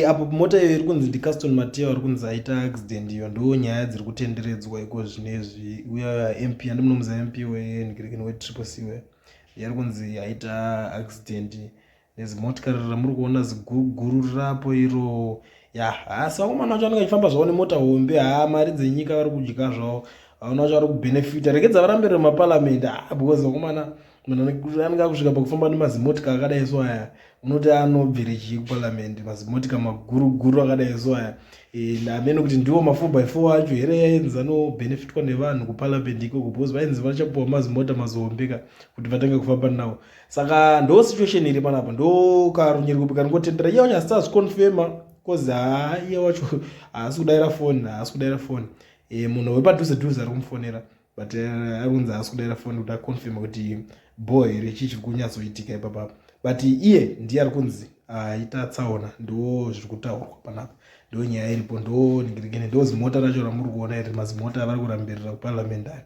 Apo mota iyo iri kunzi ndiCaston Mateo ari kunzi aita accident, iyo ndo nyaya dziri kutenderedzwa iko zvinezvi. Uya MP andimunomuziva MP wenhikirikini wetriple C yari kunzi aita accident nezimotikari ramuri kuona ziguruguru rapo iro. Asi vakomana vacho vanenge vachifamba zvavo nemota hombe. Mari dzenyika vari kudya zvavo, vaona vacho vari kubhenefita. Regedza varambe mumaparamende because vakomana munhu anenge akusvika pakufamba nemazimotika akadai so aya unoti anobvere chii kuparamende, mazimotika maguruguru akadai so aya. Ndamene kuti ndiwo ma4x4 acho here yainzi anobhenefitwa nevanhu kuparamende ikoko, because vainzi vachapuwa mazimota mazohombeka kuti vatange kufamba nawo. Saka ndo situation iri panapa, ndo karunyereko kanongotendera. Iye wacho asita zvikonfema because iye wacho haasi kudaira foni. Munhu wepadhuze ari kumufonera but arunzi haasi kudaira foni kuti akonfema kuti boy here chii chiri kunyatsoitika ipapapa. But iye ndiye ari kunzi aita tsaona, ndo zviri kutaurwa panapa, ndo nyaya iripo, ndo nhingirikini, ndo zimota racho ramuri kuona iri mazimota avari kurambirira kuparamende aya.